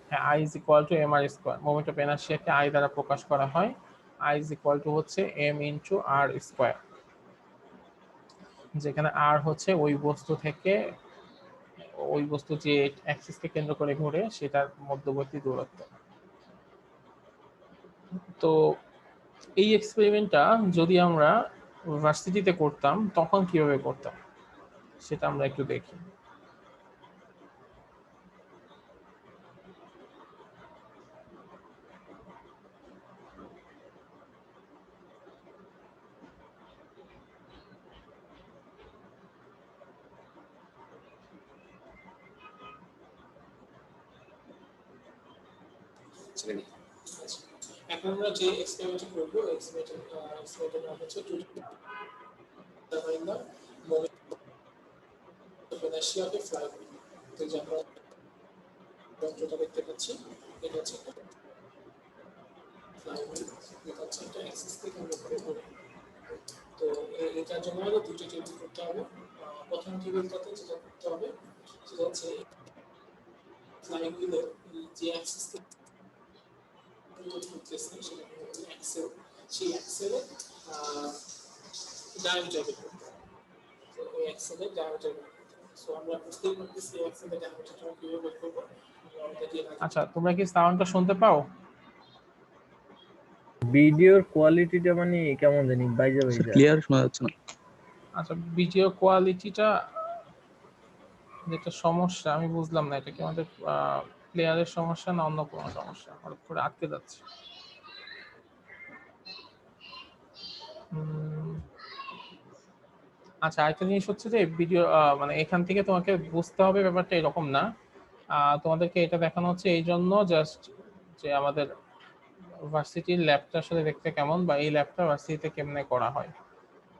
হ্যাঁ, I is equal to mr square. Moment of ইনারশিয়াকে I দ্বারা প্রকাশ করা হয়। I is equal to হচ্ছে m into r স্কয়ার, যেখানে r হচ্ছে ওই বস্তু থেকে ওই বস্তু যে অ্যাক্সিসকে কেন্দ্র করে ঘুরে সেটার মধ্যবর্তী দূরত্ব। তো এই এক্সপেরিমেন্টটা যদি আমরা ভার্সিটিতে করতাম তখন কিভাবে করতাম সেটা আমরা একটু দেখি। এখন আমরা যে এক্সপেরিমেন্ট করব এক্সপেরিমেন্টের নাম হচ্ছে to determine the moment of inertia of A fly wheel. তো যে আমরা যন্ত্রটা দেখতে পাচ্ছি এটা হচ্ছে ফ্লাই হুইল, এটা হচ্ছে একটা অ্যাক্সিসকে কেন্দ্র করে ঘোরে। তো এটার জন্য আমাদের দুটো টেবিল করতে হবে। প্রথম টেবিলটাতে যেটা করতে হবে সেটা হচ্ছে ফ্লাই হুইলের যে অ্যাক্সিসকে ঘুরতেছে সেটা হচ্ছে অ্যাক্সেল, সেই অ্যাক্সেলের ডায়ামিটার বের করতে হবে। তো ওই অ্যাক্সেলের ডায়ামিটার বের করতে হবে। সো আমরা বুঝতেই পারতেছি অ্যাক্সেলের ডায়ামিটারটা কিভাবে বের করব। আচ্ছা, তোমরা কি সাউন্ডটা শুনতে পাও? ভিডিওর কোয়ালিটিটা মানে কেমন জানি বাইজা বাইজা, ক্লিয়ার শোনা যাচ্ছে না। আচ্ছা, ভিডিও কোয়ালিটিটা যেটা সমস্যা আমি বুঝলাম না, এটা কি আমাদের প্লেয়ারের সমস্যা না অন্য কোনো সমস্যা? হঠাৎ করে আটকে যাচ্ছে। আচ্ছা, আরেকটা জিনিস হচ্ছে যে ভিডিও মানে এখান থেকে তোমাকে বুঝতে হবে ব্যাপারটা এরকম না। তোমাদেরকে এটা দেখানো হচ্ছে এই জন্য জাস্ট যে আমাদের ভার্সিটির ল্যাবটা আসলে দেখতে কেমন বা এই ল্যাবটা ভার্সিটিতে কেমনে করা হয়।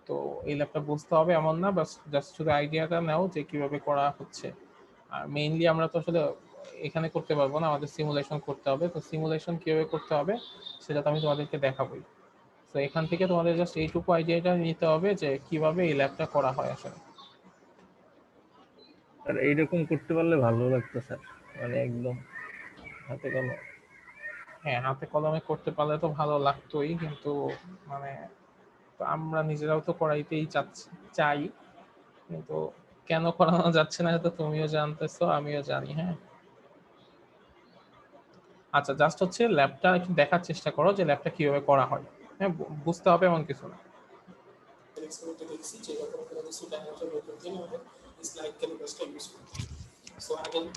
তো এই ল্যাবটা বুঝতে হবে এমন না, বাস জাস্ট শুধু আইডিয়াটা নাও যে কিভাবে করা হচ্ছে। আর মেইনলি আমরা তো আসলে এখানে করতে পারবো না, আমাদের সিমুলেশন করতে হবে। তো সিমুলেশন কিভাবে করতে হবে সেটা তো আমি তোমাদেরকে দেখাবোই। তো এখান থেকে তোমাদের জাস্ট এইটুকু আইডিয়াটা নিতে হবে যে কিভাবে এই ল্যাবটা করা হয় আসলে। আর এইরকম করতে পারলে ভালো লাগতো স্যার, মানে একদম হাতে কলম। হ্যাঁ, হাতে কলমে করতে পারলে তো ভালো লাগতোই, কিন্তু মানে তো আমরা নিজেরাও তো করাইতেই চাই, কিন্তু কেন করানো যাচ্ছে না এটা তুমিও জানতেছো, আমিও জানি। হ্যাঁ, আচ্ছা, জাস্ট হচ্ছে ল্যাবটা একটু দেখার চেষ্টা করো যে ল্যাবটা কিভাবে করা হয়। হ্যাঁ, বুঝতে হবে এমন কিছু না। সো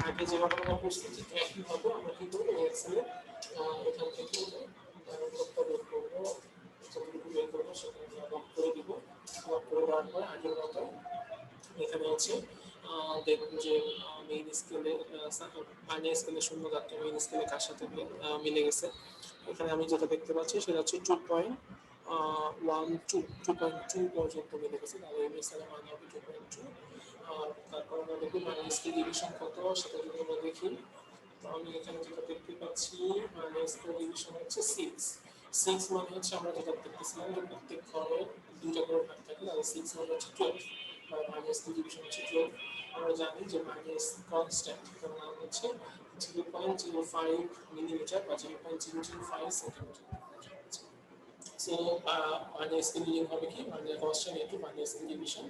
আগে যেভাবে আমরা প্রস্তুতি একই হবে, আমরা কি করবো এক্সেলে এখান থেকে ডায়মেন্টটা বের করবো, যতটুকু বের করবো সেটা আমরা লক করে দিব। লক করে দেওয়ার পরে আগের মতো এখানে হচ্ছে দেখুন যে মেইন স্কেলে মাইনার স্কেলে শূন্য যাচ্ছে, মেইন স্কেলে কার সাথে মিলে গেছে। এখানে আমি যেটা দেখতে পাচ্ছি সেটা হচ্ছে 2.12 পর্যন্ত মিলে গেছে, তাহলে এই স্কেলের মান হবে 2.2। তারপর আমরা দেখি মাইনার স্কেল ডিভিশন কত সেটা যদি আমরা দেখি, তো আমি এখানে যেটা দেখতে পাচ্ছি মাইনার স্কেল ডিভিশন হচ্ছে 6 মানে হচ্ছে আমরা যেটা দেখতেছিলাম যে প্রত্যেক ঘরে দুইটা করে ভাগ থাকে, তাহলে 6 মানে হচ্ছে 12, মাইনাস ডিভিশন হচ্ছে 12। আমরা জানি যে মাইনাস কনস্ট্যান্ট, এটার নাম হচ্ছে 0.05 মিলিমিটার বা 0.005 সেন্টিমিটার। সো মাইনাস রিডিং হবে কি, মানে constant into minus division.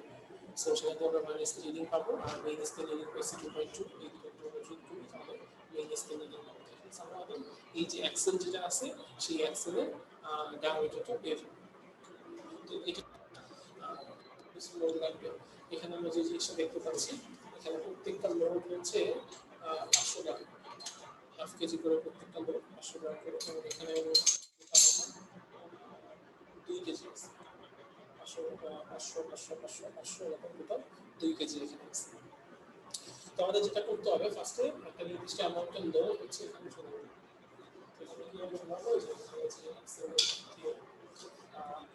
So সেখান থেকে আমরা মাইনাস রিডিং পাবো, আর মেইন স্কেল রিডিং পাচ্ছি 2.2, এই দুটো যোগ করি তাহলে মেইন স্কেল রিডিং পাবো। আমাদের এই যে এক্সেল যেটা আছে সেই এক্সেলের ডায়ামিটারটা বের হবে। তো এটা লোড লাগবে। এখানে আমরা যে জিনিসটা দেখতে পাচ্ছি, এখানে প্রত্যেকটা লোড হচ্ছে 500 গ্রাম, হাফ কেজি করে প্রত্যেকটা লোড 500 গ্রাম করে। এবং এখানে 2 কেজি আছে, 500 500 500 500 500 এরকম টোটাল 2 কেজি এখানে আছে। তো আমাদের যেটা করতে হবে ফার্স্টে একটা নির্দিষ্ট অ্যামাউন্টের লোড হচ্ছে এখানে চলে যাবে। এখানে কি হবে বলবো যে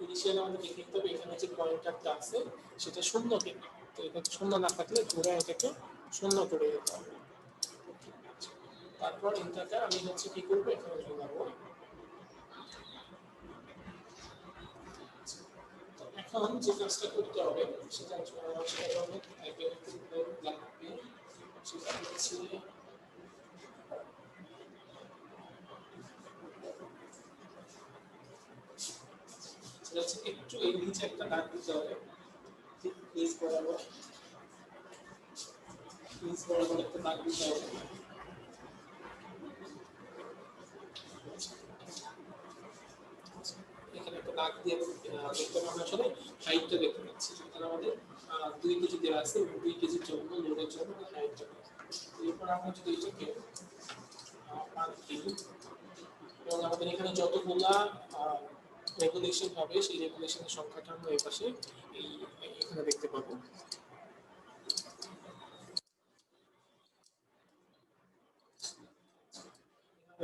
ইনিশিয়ালি আমাদের দেখে নিতে হবে এখানে যে পয়েন্টারটা আছে সেটা শূন্য কিনা। তো এটা শূন্য না থাকলে ধরে এটাকে শূন্য করে দিতে হবে। তারপর এটাকে আমি হচ্ছে কি করবো, এখানে ঝোলাবো। এখন যে কাজটা করতে হবে সেটা হবে লাগবে, সেটা হচ্ছে হচ্ছে একটু এই নিচে একটা দাগ দিতে হবে, প্লিজ বরাবর, প্লিজ বরাবর একটা দাগ দিতে হবে। এখানে একটা দাগ দিয়ে দেখতে আমরা আসলে হাইটটা দেখতে পাচ্ছি, যেখানে আমাদের 2 কেজি দেওয়া আছে এবং 2 কেজির জন্য লোডের জন্য হাইটটা। এরপর আমরা যদি এটাকে 5 কেজি এবং আমাদের এখানে যতগুলা রেগুলেশন হবে সেই রেগুলেশনের সংখ্যাটা আমরা এই পাশে এই এখানে দেখতে পাবো।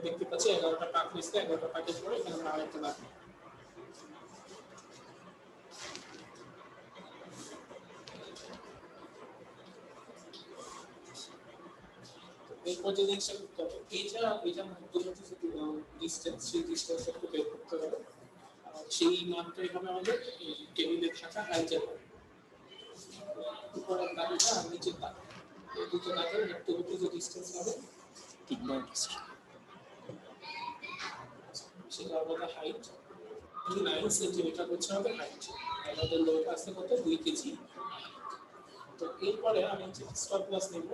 দেখতে পাচ্ছি 11টা পাক হয়েছে, 11টা পাকের পরে এখানে আমরা আরেকটা দাগ। এরপর যে জিনিসটা করতে হবে, এইটা মধ্যবর্তী যে ডিস্টেন্স, সেই ডিস্টেন্স একটু বের করতে হবে। সেই মানটা এখানে আমাদের টেবিলে থাকা হাইটের উপরের দাগটা আর নিচের দাগ, এই দুটো দাগের মধ্যবর্তী যে ডিস্টেন্স হবে সেটা আমাদের হাইট 9 সেন্টিমিটার হচ্ছে আমাদের হাইট। আমাদের লোড আছে কত, 2 কেজি। তো এরপরে আমি হচ্ছে স্টপ লস নেব।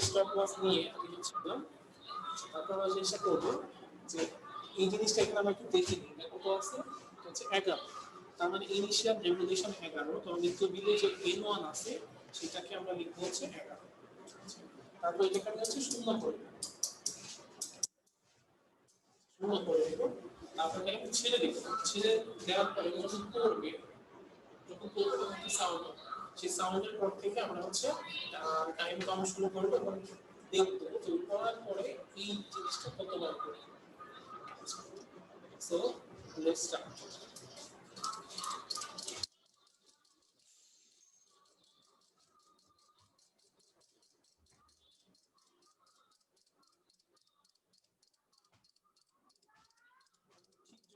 স্টপ লস নিয়ে আমি হচ্ছে তারপর আমরা জিনিসটা করবো যে এই জিনিসটা এখানে আমরা একটু দেখে নিই, কত আছে হচ্ছে 11, তার মানে ইনিশিয়াল রেগুলেশন 11। তো আমাদের টেবিলে যে n1 আছে সেটাকে আমরা লিখবো হচ্ছে 11। তারপর এটাকে আমি হচ্ছে শূন্য করে দেব, শূন্য করে দেব। তারপর এটাকে ছেড়ে দেব, ছেড়ে দেওয়ার পরে যখন করবে, যখন করবে তখন একটা সাউন্ড হবে, সেই সাউন্ডের পর থেকে আমরা হচ্ছে টাইম কাউন্ট শুরু করবো এবং দেখবো যে করার পরে এই জিনিসটা কতবার করে। So let's start.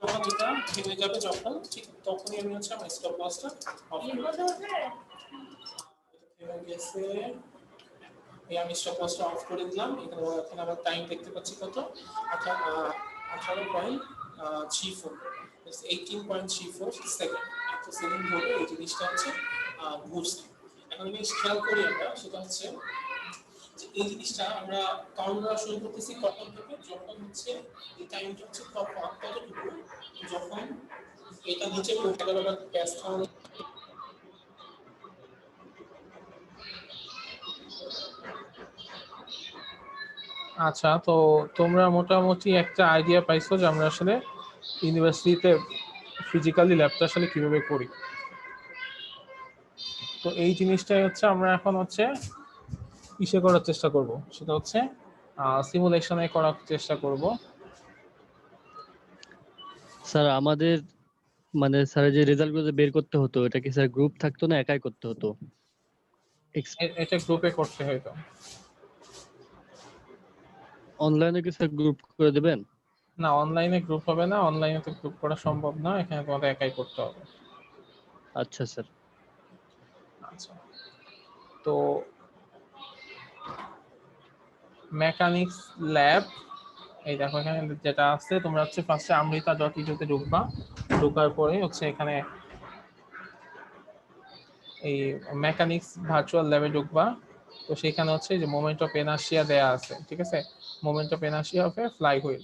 যখন এটা থেমে যাবে, যখন ঠিক তখনই আমি হচ্ছে আমার স্টপ লসটা অফ করব। থেমে গেছে, এই আমি স্টপ লসটা অফ করে দিলাম। এখানে আমরা টাইম দেখতে পাচ্ছি কত, 18.34, 18.34 সেকেন্ড। একটা সেকেন্ড ধরে এই জিনিসটা হচ্ছে ঘুরছে। এখন জিনিস খেয়াল করি আমরা, সেটা হচ্ছে যে এই জিনিসটা আমরা কাউন্ট করা শুরু করতেছি কখন থেকে, যখন হচ্ছে এই টাইমটা হচ্ছে কতটুকু, যখন এটা নিচে পড়ে গেল বা ব্যস্ত হলো। আচ্ছা, তো তোমরা মোটামুটি একটা আইডিয়া পাইছো যে আমরা আসলে ইউনিভার্সিটিতে ফিজিক্যালি ল্যাবটা আসলে কিভাবে করি। তো এই জিনিসটাই হচ্ছে আমরা এখন হচ্ছে ইসে করার চেষ্টা করব, সেটা হচ্ছে সিমুলেশনে করার চেষ্টা করব। স্যার আমাদের মানে স্যার যে রেজাল্টগুলো বের করতে হতো, এটা কি স্যার গ্রুপ থাকতো না একাই করতে হতো? এটা গ্রুপে করতে হতো। অনলাইনে কি স্যার গ্রুপ করে দেবেন? না, অনলাইনে গ্রুপ হবে না, অনলাইনে তো গ্রুপ করা সম্ভব না, এখানে তোমাদের একাই করতে হবে। আচ্ছা স্যার। আচ্ছা, তো মেকানিক্স ল্যাব, এই দেখো এখানে যেটা আছে, তোমরা হচ্ছে ফার্স্টে amrita.edu-তে ঢুকবা, ঢোকার পরে হচ্ছে এখানে এই মেকানিক্স ভার্চুয়াল ল্যাবে ঢুকবা। তো সেখানে হচ্ছে যে মোমেন্ট অফ ইনার্শিয়া দেয়া আছে, ঠিক আছে, moment of inertia of A fly wheel.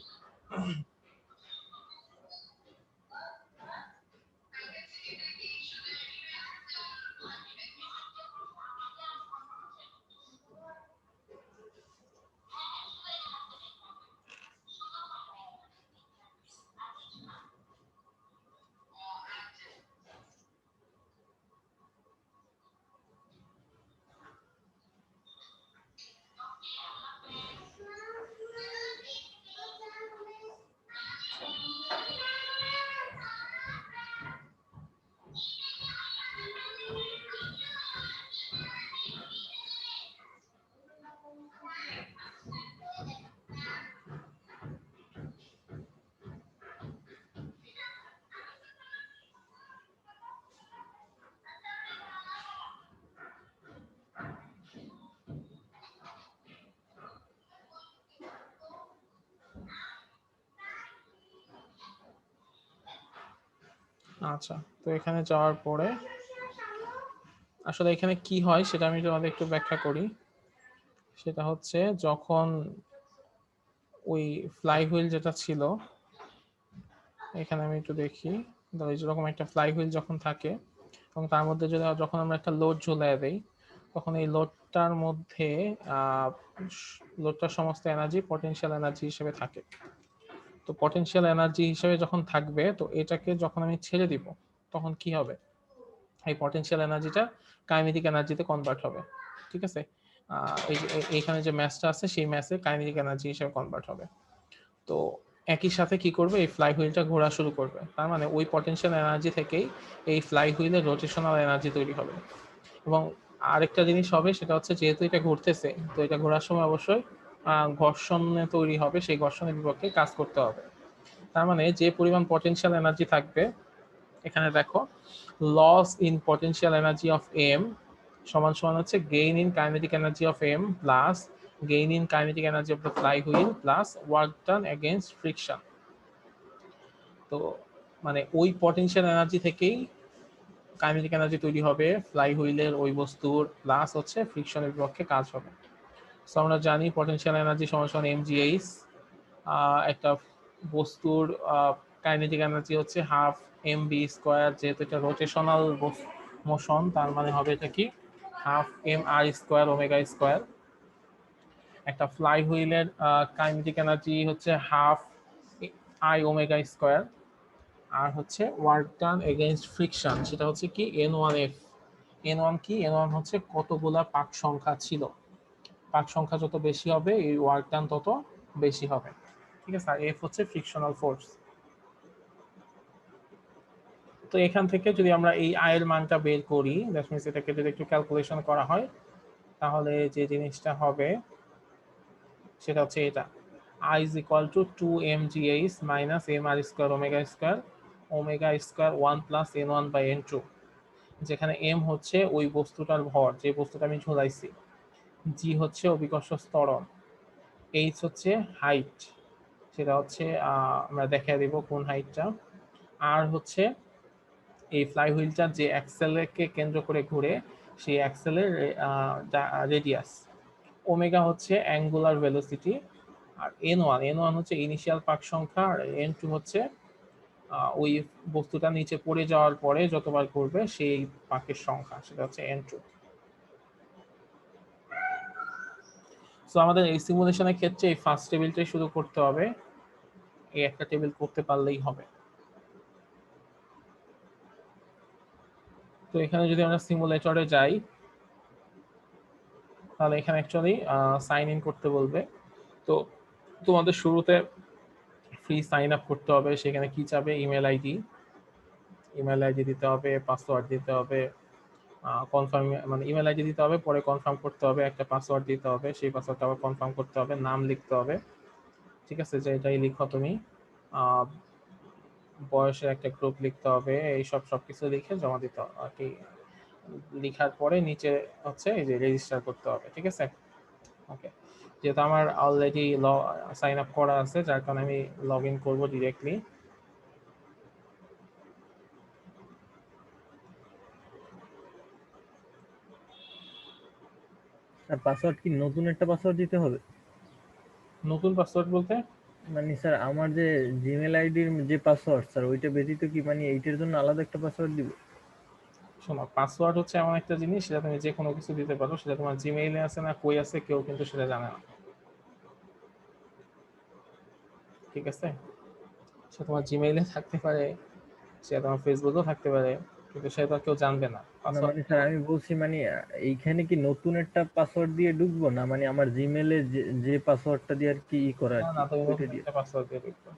আচ্ছা, তো এখানে যাওয়ার পরে আসলে এখানে কি হয় সেটা আমি তোমাদের একটু ব্যাখ্যা করি। সেটা হচ্ছে যখন ওই ফ্লাই হুইল যেটা ছিল, এখানে আমি একটু দেখি, ধরো যেরকম একটা ফ্লাই হুইল যখন থাকে এবং তার মধ্যে যদি যখন আমরা একটা লোড ঝুলাই দেই, তখন এই লোডটার মধ্যে লোডটার সমস্ত এনার্জি পটেনশিয়াল এনার্জি হিসেবে থাকে। তো পটেনশিয়াল এনার্জি হিসেবে যখন থাকবে, তো এটাকে যখন আমি ছেড়ে দিব তখন কি হবে, এই পটেনশিয়াল এনার্জিটা কাইনেটিক এনার্জিতে কনভার্ট হবে। ঠিক আছে, এই যে এইখানে যে ম্যাসটা আছে সেই ম্যাসে কাইনেটিক এনার্জি হিসেবে কনভার্ট হবে। তো একই সাথে কি করবে, এই ফ্লাই হুইলটা ঘোরা শুরু করবে। তার মানে ওই পটেনশিয়াল এনার্জি থেকেই এই ফ্লাই হুইলের রোটেশনাল এনার্জি তৈরি হবে। এবং আরেকটা জিনিস হবে, সেটা হচ্ছে যেহেতু এটা ঘুরতেছে, তো এটা ঘোরার সময় অবশ্যই ঘর্ষণ তৈরি হবে, সেই ঘর্ষণের বিপক্ষে কাজ করতে হবে। তার মানে যে পরিমাণ পটেনশিয়াল এনার্জি থাকবে, এখানে দেখো loss in potential energy of M সমান সমান হচ্ছে gain in kinetic energy of M plus gain in kinetic energy of the flywheel plus work done against friction. তো মানে ওই পটেনশিয়াল এনার্জি থেকেই কাইনেটিক এনার্জি তৈরি হবে ফ্লাই হুইলের ওই বস্তুর, প্লাস হচ্ছে ফ্রিকশনের বিপক্ষে কাজ হবে। সো আমরা জানি পটেনশিয়াল এনার্জি সমান সমান mgh। একটা বস্তুর কাইনেটিক এনার্জি হচ্ছে হাফ mv স্কোয়ার, যেহেতু এটা রোটেশনাল মোশন তার মানে হবে এটা কি half mr square omega square. একটা ফ্লাই হুইলের কাইনেটিক এনার্জি হচ্ছে হাফ i ওমেগা স্কোয়ার। আর হচ্ছে ওয়ার্ক ডান এগেইনস্ট ফ্রিকশন, সেটা হচ্ছে কি n1f। n1 কি, n1 হচ্ছে কতগুলা পাক সংখ্যা ছিল, পাক সংখ্যা যত বেশি হবে এই ওয়ার্ক ডান তত বেশি হবে। ঠিক আছে, আর এফ হচ্ছে ফ্রিকশনাল ফোর্স। তো এখান থেকে যদি আমরা এই আয়ের মানটা বের করি, দ্যাট মিন্স এটাকে যদি একটু ক্যালকুলেশন করা হয়, তাহলে যে জিনিসটা হবে সেটা হচ্ছে এটা, I is equal to 2mgh minus mr square omega square omega square 1 plus n1 by n2, যেখানে m হচ্ছে ওই বস্তুটার ভর, যে বস্তুটা আমি ঝুলাইছি, g হচ্ছে অভিকর্ষ ত্বরণ, h হচ্ছে হাইট, সেটা হচ্ছে আমরা দেখাই দেব কোন হাইটটা, আর হচ্ছে এই ফ্লাই হুইলটা যে অ্যাক্সেলকে কেন্দ্র করে ঘুরে সেই অ্যাক্সেলের রেডিয়াস, ওমেগা হচ্ছে অ্যাঙ্গুলার ভেলোসিটি, আর এন ওয়ান হচ্ছে ইনিশিয়াল পাক সংখ্যা, আর n2 হচ্ছে ওই বস্তুটা নিচে পড়ে যাওয়ার পরে যতবার ঘুরবে সেই পাকের সংখ্যা, সেটা হচ্ছে n2। সো আমাদের এই সিমুলেশনের ক্ষেত্রে এই ফার্স্ট টেবিলটাই শুরু করতে হবে, এই একটা টেবিল করতে পারলেই হবে। তো এখানে যদি আমরা সিমুলেটরে যাই, তাহলে এখানে অ্যাকচুয়ালি সাইন ইন করতে বলবে। তো তোমাদের শুরুতে ফ্রি সাইন আপ করতে হবে, সেখানে কি চাবে, ইমেল আইডি দিতে হবে, পাসওয়ার্ড দিতে হবে, কনফার্ম মানে ইমেল আইডি দিতে হবে, পরে কনফার্ম করতে হবে, একটা পাসওয়ার্ড দিতে হবে, সেই পাসওয়ার্ডটা আবার কনফার্ম করতে হবে, নাম লিখতে হবে। ঠিক আছে, যে এটাই লিখো তুমি, বয়সের একটা গ্রুপ লিখতে হবে, এইসব সবকিছু লিখে জমা দিতে হবে আর কি। লিখার পরে নিচে হচ্ছে এই যে রেজিস্টার করতে হবে। ঠিক আছে, ওকে। যেহেতু আমার অলরেডি সাইন আপ করা আছে, যার কারণে আমি লগ ইন করবো ডিরেক্টলি। আর পাসওয়ার্ড কি নতুন একটা পাসওয়ার্ড দিতে হবে? নতুন পাসওয়ার্ড বলতে? মানে স্যার আমার যে জিমেল আইডির যে পাসওয়ার্ড স্যার, ওইটা ব্যতীত কি মানে এইটার জন্য আলাদা একটা পাসওয়ার্ড দিব? শোনো, পাসওয়ার্ড হচ্ছে এমন একটা জিনিস, সেটা তুমি যে কোনো কিছু দিতে পারো, সেটা তোমার জিমেইলে আছে না কই আছে কেউ কিন্তু সেটা জানে না। ঠিক আছে, সে তোমার জিমেইলে থাকতে পারে, সে তোমার ফেসবুকেও থাকতে পারে, কিন্তু সেটা কেউ জানবে না না পাসওয়ার্ড। মানে স্যার আমি বলছি মানে এইখানে কি নতুন একটা পাসওয়ার্ড দিয়ে ঢুকবো, না মানে আমার জিমেলে যে পাসওয়ার্ডটা দিয়ে আর কি করা আর না কি না, তুমি ওইটা নতুন দিয়ে? একটা পাসওয়ার্ড দিয়ে ঢুকবে।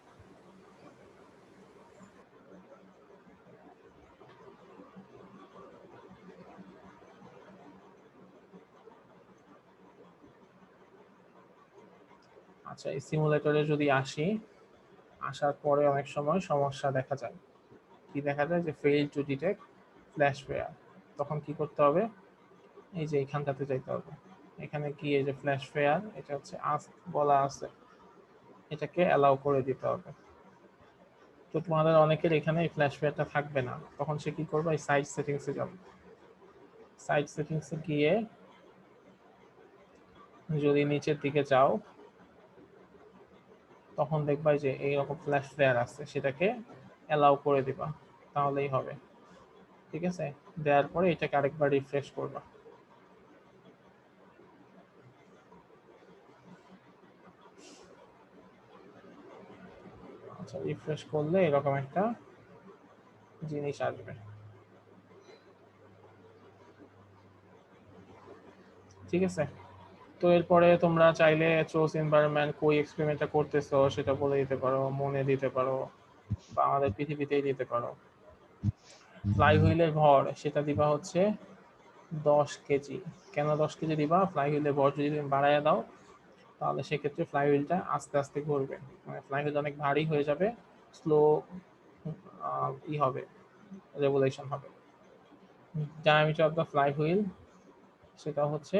আচ্ছা, এই সিমুলেটরে যদি আসি, আসার পরে অনেক সময় সমস্যা দেখা যায়। কি দেখা যায়, যে fail to detect flash fair. তখন কি করতে হবে, এই যে এইখানটাতে যাইতে হবে, এখানে কি এই যে ফ্ল্যাশ ফেয়ার, এটা হচ্ছে আস্ক বলা আছে, এটাকে অ্যালাউ করে দিতে হবে। তো তোমাদের অনেকের এখানে এই ফ্ল্যাশ ফেয়ারটা থাকবে না, তখন সে কি করবে, এই সাইড সেটিংসে যাবে। সাইড সেটিংসে গিয়ে যদি নিচের দিকে যাও তখন দেখবা যে এইরকম ফ্ল্যাশ ফ্লেয়ার আছে, সেটাকে অ্যালাউ করে দিবা, তাহলেই হবে। ঠিক আছে, দেওয়ার পরে এটাকে আরেকবার রিফ্রেশ করবা। আচ্ছা, রিফ্রেশ করলে এরকম একটা জিনিস আসবে। ঠিক আছে, তো এরপরে তোমরা চাইলে চোস এনভায়রনমেন্ট কই এক্সপেরিমেন্টটা করতেছো সেটা বলে দিতে পারো, মনে দিতে পারো, বা আমাদের পৃথিবীতেই দিতে পারো। ফ্লাই হুইলের ভর সেটা দিবা হচ্ছে 10 কেজি। কেন 10 কেজি দিবা? ফ্লাই হুইলের ভর যদি তুমি বাড়াইয়া দাও তাহলে সেক্ষেত্রে ফ্লাই হুইলটা আস্তে আস্তে ঘুরবে, মানে ফ্লাই হুইল অনেক ভারী হয়ে যাবে, স্লো ই হবে, রেভলিউশন হবে। Diameter of the flywheel সেটা হচ্ছে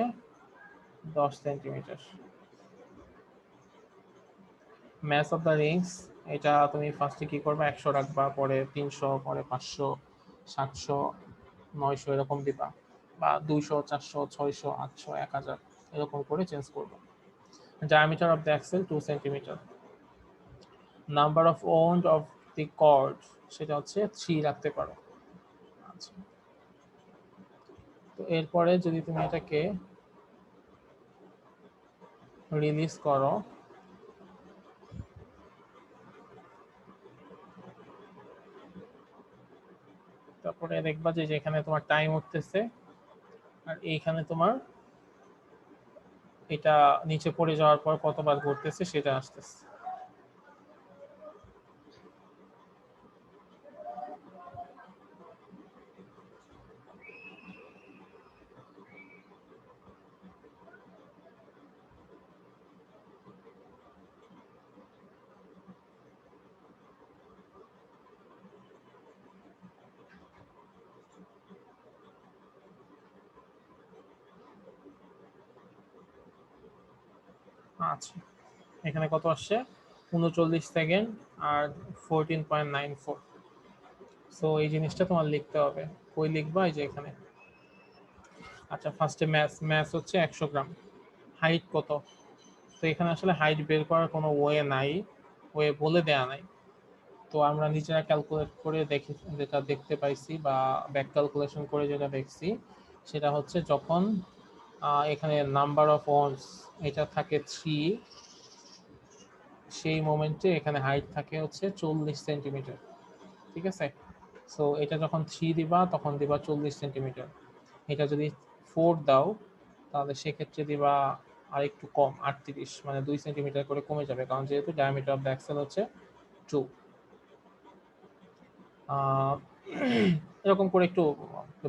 10 centimetre. Mass of the rings এটা তুমি ফার্স্টে কি করবে, 100 রাখবা, পরে 300, পরে 500, 700, 900 এরকম দিবা, বা 200, 400, 600, 800, 1000 এরকম করে চেঞ্জ করবে। Diameter of the axle 2 centimetre. Number of wound of the cord সেটা হচ্ছে 3 রাখতে পারো। আচ্ছা, তো এরপরে যদি তুমি এটাকে রিলিজ করো তারপরে দেখবা যে যেখানে তোমার টাইম উঠতেছে আর এইখানে তোমার এটা নিচে পড়ে যাওয়ার পর কতবার ঘুরতেছে সেটা আসতেছে। আচ্ছা, এখানে কত আসছে, 39 সেকেন্ড আর 14.94। সো এই জিনিসটা তোমার লিখতে হবে। কই লিখবা? এই যে এখানে। আচ্ছা, ফার্স্টে ম্যাস হচ্ছে 100 গ্রাম। হাইট কত? তো এখানে আসলে হাইট বের করার কোনো ওয়ে নাই, ওয়ে বলে দেয়া নাই। তো আমরা নিজেরা ক্যালকুলেট করে দেখি, যেটা দেখতে পাইছি বা ব্যাক ক্যালকুলেশন করে যেটা দেখছি সেটা হচ্ছে যখন এখানে নাম্বার অফ ওয়ান্স এটা থাকে 3, সেই মোমেন্টে এখানে হাইট থাকে হচ্ছে 40 সেন্টিমিটার। ঠিক আছে, সো এটা যখন 3 দিবা তখন দিবা 40 সেন্টিমিটার। এটা যদি 4 দাও তাহলে সেক্ষেত্রে দিবা আর একটু কম, 38, মানে 2 সেন্টিমিটার করে কমে যাবে, কারণ যেহেতু ডায়ামিটার অফ দ্য অ্যাক্সেল হচ্ছে 2। এরকম করে একটু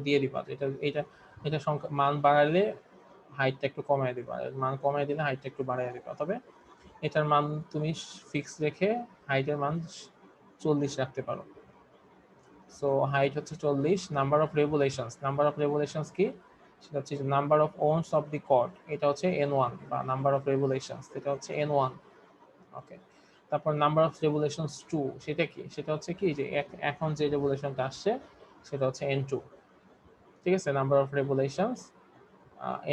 দিয়ে দিবা, এটা এটা এটা সংখ্যা মান বাড়ালে হাইটটা একটু কমায় দিবা, মান কমায় দিলে হাইটটা একটু বাড়ায় দিবা। তবে এটার মান তুমি ফিক্স রেখে হাইটের মান 40 রাখতে পারো। সো হাইট হচ্ছে 40। নাম্বার অফ রেভুলেশনস কি? সেটা হচ্ছে number of winds of the cord, এটা হচ্ছে n1, বা নাম্বার অফ রেভুলেশনস এটা হচ্ছে n1। ওকে, তারপর নাম্বার অফ রেভুলেশনস 2 সেটা কি? সেটা হচ্ছে কি যে এখন যে রেভুলেশনটা আসছে সেটা হচ্ছে n2। ঠিক আছে, নাম্বার অফ রেভুলেশনস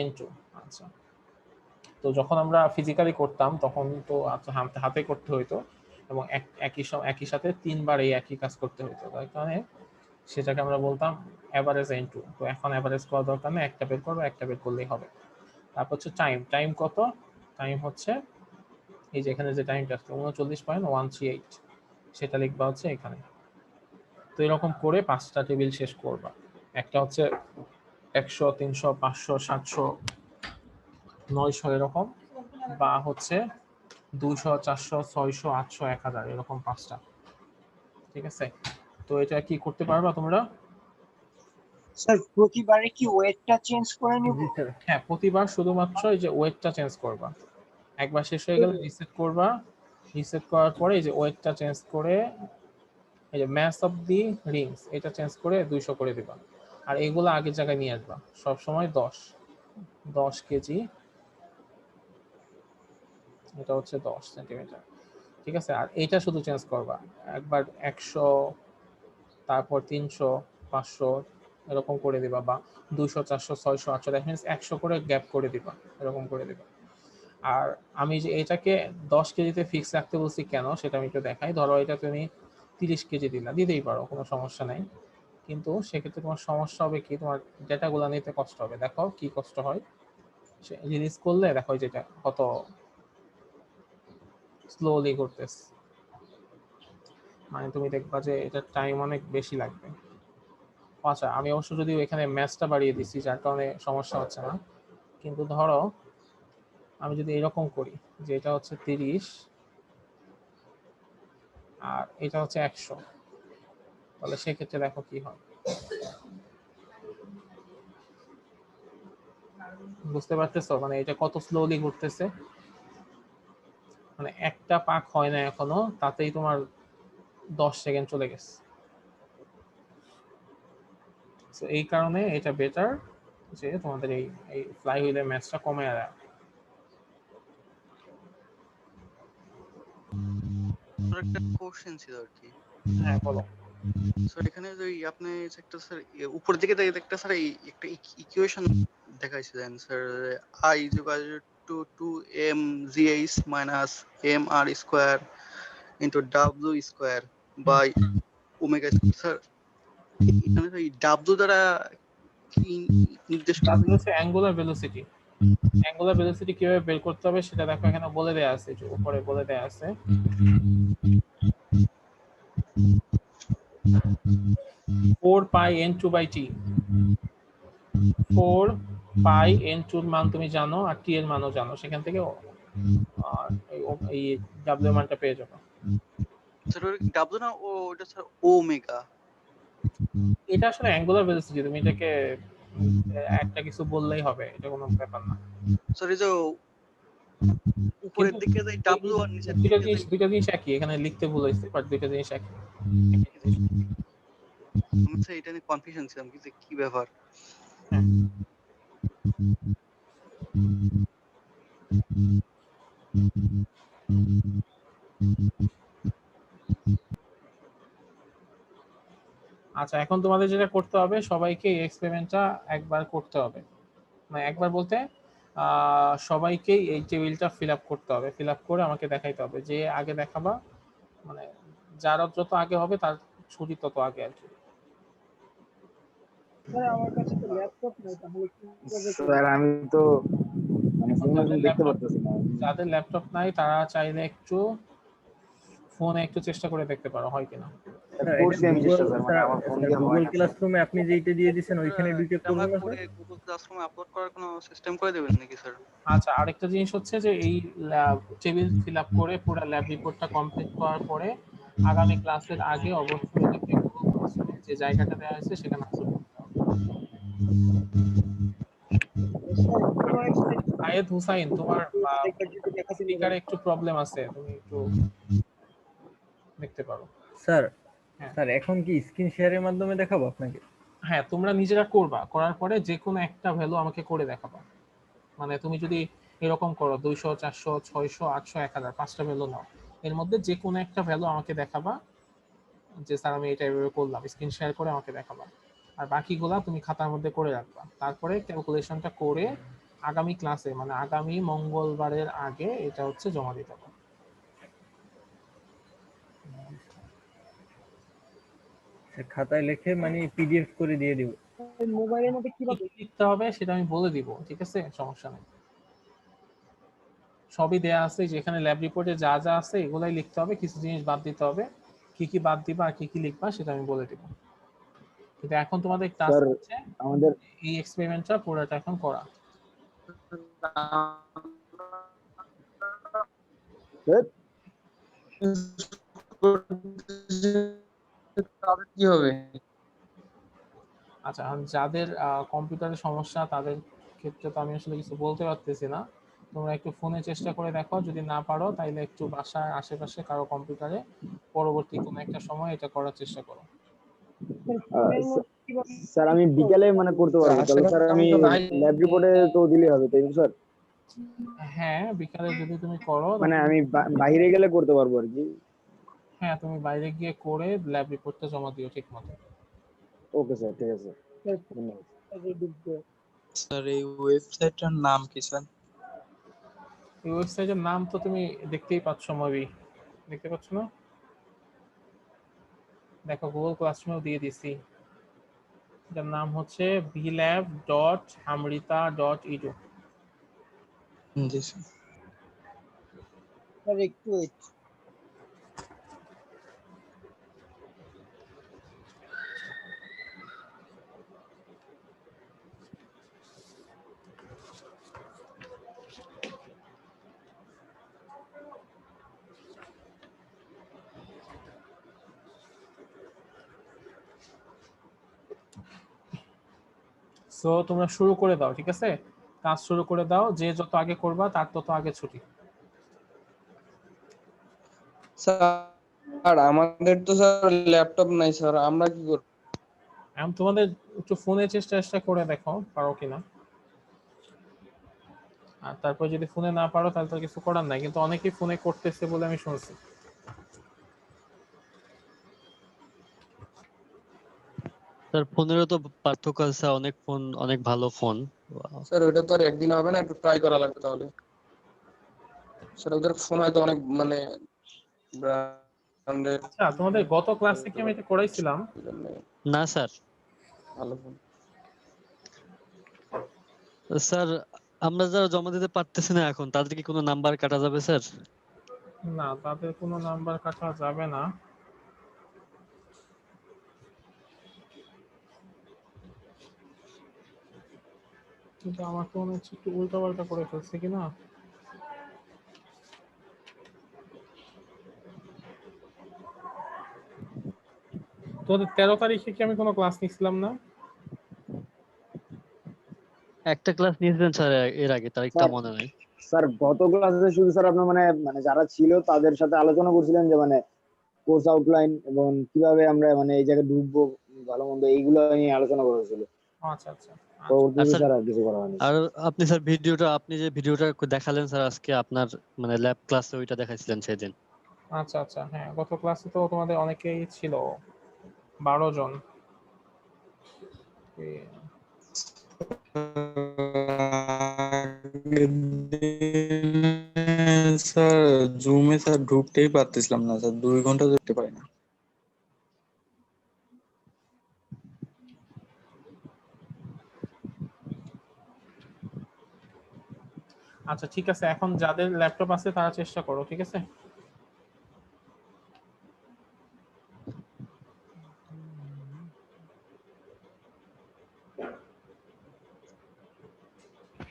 n2। আচ্ছা, তো যখন আমরা ফিজিক্যালি করতাম তখন তো হাতে করতে হইতো এবং একই সাথে 3বার এই একই কাজ করতে হইতো, তাই কারণে সেটাকে আমরা বলতাম অ্যাভারেজ n2। তো এখন অ্যাভারেজ করা দরকার নেই, একটা বের করবো, একটা বের করলেই হবে। তারপর হচ্ছে টাইম কত? টাইম হচ্ছে এই যে এখানে যে টাইমটা আসছে 39.138, সেটা লিখবা হচ্ছে এখানে। তো এরকম করে 5টা টেবিল শেষ করবা। একটা হচ্ছে 100, 300, 500, 700, 900 এরকম, বা হচ্ছে 200, 400, 600, 800, 1000 এরকম 5টা। ঠিক আছে, তো এটা কি করতে পারবা তোমরা? স্যার প্রতিবারে কি ওয়েটটা চেঞ্জ করে নিব? জি স্যার। হ্যাঁ, প্রতিবার শুধুমাত্র এই যে ওয়েটটা চেঞ্জ করবা। একবার শেষ হয়ে গেলে রিসেট করবা। রিসেট করার পরে এই যে ওয়েটটা চেঞ্জ করে এই যে ম্যাস অফ দি রিংস এটা চেঞ্জ করে 200 করে দিবা। আর এগুলো আগের জায়গায় নিয়ে আসবা সব সময়। 10 কেজি, এটা হচ্ছে 10 সেন্টিমিটার। ঠিক আছে। আর এইটা শুধু চেঞ্জ করবা, একবার 100, তারপর 300, 500 এরকম করে দিবা, বা 200, 400, 600, 800, দ্যাট মিনস 100 করে গ্যাপ করে দিবা, এরকম করে দিবা। আর আমি যে এটাকে 10 কেজিতে ফিক্স রাখতে বলছি কেন সেটা আমি একটু দেখাই। ধরো এটা তুমি 30 কেজি দিলা, দিতেই পারো, কোনো সমস্যা নাই, কিন্তু সেক্ষেত্রে তোমার সমস্যা হবে কি, তোমার ডেটাগুলো নিতে কষ্ট হবে। দেখো কি কষ্ট হয়, রিলিজ করলে দেখো যেটা কত স্লোলি করতেছে, মানে তুমি দেখবা যে এটা টাইম অনেক বেশি লাগবে। আচ্ছা, আমি অবশ্য যদি এখানে ম্যাচটা বাড়িয়ে দিচ্ছি যার কারণে সমস্যা হচ্ছে না, কিন্তু ধরো আমি যদি এরকম করি যে এটা হচ্ছে 30 আর এটা হচ্ছে 100, তাহলে সেক্ষেত্রে দেখো কি হয়, বুঝতে পারতেছো মানে এটা কত স্লোলি ঘুরতেছে, মানে একটা পাক হয় না এখনো, তাতেই তোমার 10 সেকেন্ড চলে গেছে। তো এই কারণে এটা বেটার যে তোমাদের এই এই ফ্লাই হুইলের ম্যাচটা কমে দেয়। স্যার একটা কোশ্চেন ছিল আর কি। হ্যাঁ বলো। স্যার এখানে যে আপনি যে একটা স্যার উপরের দিকে একটা স্যার এই একটা ইকুয়েশন দেখাইছিলেন sir, I is equal to 2mgh minus mr square into w square by omega square। Sir এখানে তো এই w দ্বারা কি নির্দেশ করা তারপরে হয়েছে? হচ্ছে অ্যাঙ্গুলার ভেলোসিটি। অ্যাঙ্গুলার ভেলোসিটি কিভাবে বের করতে হবে সেটা দেখো এখানে বলে দেয়া আছে, যে উপরে বলে দেয়া আছে 4 পাই n2/t। 4 পাই n2 এর মান তুমি জানো, আর t এর মানও জানো, সেখান থেকে এই w এর মানটা পেয়ে যাবে। স্যার w না ওটা স্যার ওমেগা? এটা আসলে অ্যাঙ্গুলার ভেলোসিটি, তুমি এটাকে একটা কিছু বললেই হবে, এটা কোনো ব্যাপার না। স্যার এই যে উপরের কিন্তু দিকে যে w আর নিচের দুইটা জিনিস একই, এখানে লিখতে ভুল হয়েছে, বাট দুইটা জিনিস একই। আমি স্যার এটা নিয়ে কনফিউশন ছিলাম কি যে কি ব্যাপার। হ্যাঁ। আচ্ছা, এখন তোমাদের যেটা করতে হবে, সবাইকে এই এক্সপেরিমেন্টটা একবার করতে হবে, মানে একবার বলতে সবাইকেই এই টেবিলটা ফিল আপ করতে হবে, ফিল আপ করে আমাকে দেখাইতে হবে, যে আগে দেখাবা, মানে যার যত আগে হবে তার ছুটি তত আগে আর কি। স্যার আমার কাছে তো ল্যাপটপ নাই, তাহলে কিভাবে করব? স্যার আমি তো মানে এখন ফোনে দেখতে পারতেছি না। যাদের ল্যাপটপ নাই তারা চাইলে একটু ফোনে একটু চেষ্টা করে দেখতে পারো হয় কিনা। করছি আমি চেষ্টা স্যার, মানে আমার ফোন দিয়ে হয় গুগল না স্যার। ক্লাসরুমে আপনি যেটা দিয়ে দিয়েছেন ওইখানে ঢুকে এটা আমরা করবেন না পরে স্যার? গুগল ক্লাসরুমে আপলোড করার কোনো সিস্টেম করে দেবেন নাকি স্যার? আচ্ছা, আরেকটা জিনিস হচ্ছে যে এই টেবিল ফিল আপ করে পুরো ল্যাব রিপোর্টটা কমপ্লিট করার পরে আগামী ক্লাসের আগে অবশ্যই এটাকে গুগল ক্লাসরুমে যে জায়গাটা দেওয়া হয়েছে সেখানে আপলোড করতে হবে। আয়েদ হুসাইন, তোমার স্পিকারে একটু প্রবলেম আছে, তুমি একটু দেখতে পারো। স্যার হ্যাঁ। স্যার এখন কি স্ক্রিন শেয়ারের মাধ্যমে দেখাবো আপনাকে? হ্যাঁ, তোমরা নিজেরা করবা, করার পরে যে কোনো একটা ভ্যালু আমাকে করে দেখাবা। মানে তুমি যদি এরকম করো 200, 400, 600, 800, 1000 5টা ভ্যালু নাও, এর মধ্যে যে কোনো একটা ভ্যালু আমাকে দেখাবা, যে স্যার আমি এটা এভাবে করলাম, স্ক্রিন শেয়ার করে আমাকে দেখাবা। আর বাকিগুলা তুমি খাতার মধ্যে করে রাখবা, তারপরে ক্যালকুলেশনটা করে আগামী ক্লাসে, মানে আগামী মঙ্গলবারের আগে এটা হচ্ছে জমা দিতে হবে। খাতায় লিখে মানে পিডিএফ করে দিয়ে দিব? মোবাইলের মধ্যে কি কিভাবে? কি লিখতে হবে সেটা আমি বলে দিব, ঠিক আছে, সমস্যা নেই। সবই দেয়া আছে, যেখানে ল্যাব রিপোর্টে যা যা আছে এগুলাই লিখতে হবে, কিছু জিনিস বাদ দিতে হবে, কি কি বাদ দিবা আর কি কি লিখবা সেটা আমি বলে দিব। কিন্তু এখন তোমাদের টাস্ক স্যার হচ্ছে আমাদের এই এক্সপেরিমেন্টটা পুরোটা এখন করা। কি হবে? আচ্ছা, এখন যাদের কম্পিউটারের সমস্যা তাদের ক্ষেত্রে তো আমি আসলে কিছু বলতে পারতেছি না, তোমরা একটু ফোনে চেষ্টা করে দেখো, যদি না পারো তাইলে একটু বাসায় আশেপাশে কারো কম্পিউটারে পরবর্তী কোনো একটা সময় এটা করার চেষ্টা করো। স্যার আমি বিকেলে মানে করতে পারবো, তাহলে স্যার আমি ল্যাব রিপোর্টে তো দিলে হবে তাই তো স্যার? হ্যাঁ, বিকালে যদি তুমি করো মানে তাহলে আমি বাইরে গেলে করতে পারবো আর কি। হ্যাঁ, তুমি বাইরে গিয়ে করে ল্যাব রিপোর্টটা জমা দিও ঠিক মতো। ওকে স্যার, ঠিক আছে, স্যার ধন্যবাদ। কোথায় ঢুকবো? স্যার এই ওয়েবসাইটটার নাম কি স্যার? এই ওয়েবসাইটের নাম তো তুমি দেখতেই পাচ্ছ মবি, দেখতে পাচ্ছ না? দেখো গুগল ক্লাসরুমেও দিয়ে দিছি। এটার নাম হচ্ছে blab.hamrita.edu। জি স্যার। স্যার একটু wait। সো তোমরা শুরু করে দাও, ঠিক আছে? কাজ শুরু করে দাও, যে যত আগে করবা তার তত আগে ছুটি। স্যার আমাদের তো স্যার ল্যাপটপ নাই স্যার, আমরা কি করব? এখন তোমাদের একটু ফোনে চেষ্টা করে দেখো পারো কিনা। আর তারপর যদি ফোনে না পারো তাহলে তো কিছু করার নাই, কিন্তু অনেকেই ফোনে করতেছে বলে আমি শুনছি। স্যার ফোনেরও তো পার্থক্য আছে, অনেক ফোন অনেক ভালো ফোন। স্যার ওটা তো আর একদিন হবে না, একটু ট্রাই করা লাগবে তাহলে। স্যার ওদের ফোন হয়তো অনেক মানে ব্র্যান্ডেড, আচ্ছা, তোমাদের গত ক্লাসে কি আমি এটা করাইছিলাম? না স্যার। ভালো ফোন। স্যার আমরা যারা জমা দিতে পারতেছি না এখন, তাদের কি কোনো নাম্বার কাটা যাবে স্যার? না, তাদের কোনো নাম্বার কাটা যাবে না। কিন্তু আমাকে মনে হচ্ছে একটু উল্টাপাল্টা করে ফেলছে কিনা। তোদের 13 তারিখে কি আমি কোনো ক্লাস নিছিলাম না? একটা ক্লাস নিয়েছিলেন স্যার এর আগে, তারিখটা স্যার মনে নাই। স্যার গত ক্লাসে শুধু স্যার আপনার মানে মানে যারা ছিল তাদের সাথে আলোচনা করছিলেন যে মানে কোর্স আউটলাইন এবং কিভাবে আমরা মানে এই জায়গায় ঢুকবো, ভালো মন্দ এইগুলো নিয়ে আলোচনা করা হয়েছিল। আচ্ছা আচ্ছা আচ্ছা। আর পরবর্তীতে স্যার, স্যার আর কিছু করা হয়নি। আর আপনি স্যার আপনি যে ভিডিওটা দেখালেন স্যার আজকে আপনার মানে ল্যাব ক্লাসে, ওইটা দেখাইছিলেন সেদিন। আচ্ছা আচ্ছা, হ্যাঁ গত ক্লাসে তো তোমাদের অনেকেই ছিল, 12 জন। স্যার জুমে স্যার ঢুকতেই পারতেছিলাম না স্যার, 2 ঘন্টা ধরতে পারি না। আচ্ছা ঠিক আছে, এখন যাদের ল্যাপটপ আছে তারা চেষ্টা করো, ঠিক আছে?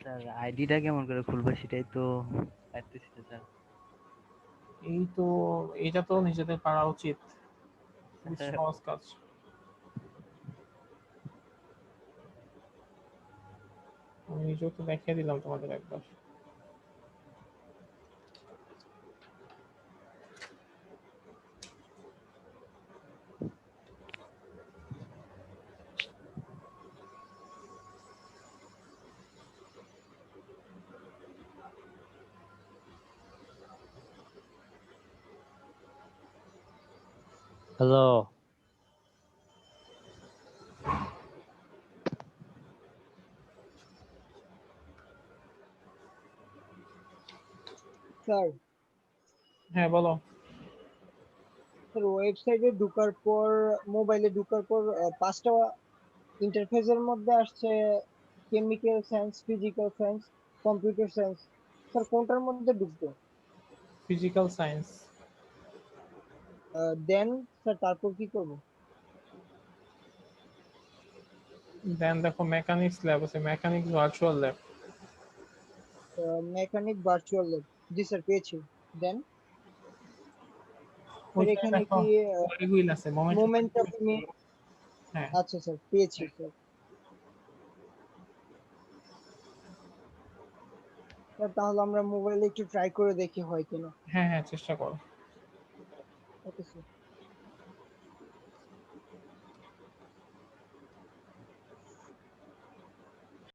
স্যার আইডিটা কেমন করে খুলবো সেটাই তো পারতেছি না স্যার। এই তো, এটা তো নিজেদের পারা উচিত, খুবই আচ্ছা সহজ কাজ। আমি নিজেও তো দেখিয়ে দিলাম তোমাদের একবার। হ্যালো। স্যার হ্যাঁ বলো। স্যার ওয়েবসাইটে ঢোকার পর, মোবাইলে ঢোকার পর 5টা ইন্টারফেসের মধ্যে আসছে chemical science, physical science, computer science. Sir কোনটার মধ্যে ঢুকবো? Physical science. দেন স্যার তারপর কি করব? দেন দেখো মেকানিক্স ল্যাব আছে, mechanics virtual lab. Mechanic virtual lab, জি স্যার পেয়েছি। দেন স্যার ওইখানে এখানে দেখো কি হুইল আছে, মোমেন্ট অফ হ্যাঁ আচ্ছা স্যার পেয়েছি স্যার। স্যার তাহলে আমরা মোবাইলে একটু ট্রাই করে দেখি হয় কিনা। হ্যাঁ হ্যাঁ চেষ্টা করো। Okay sir.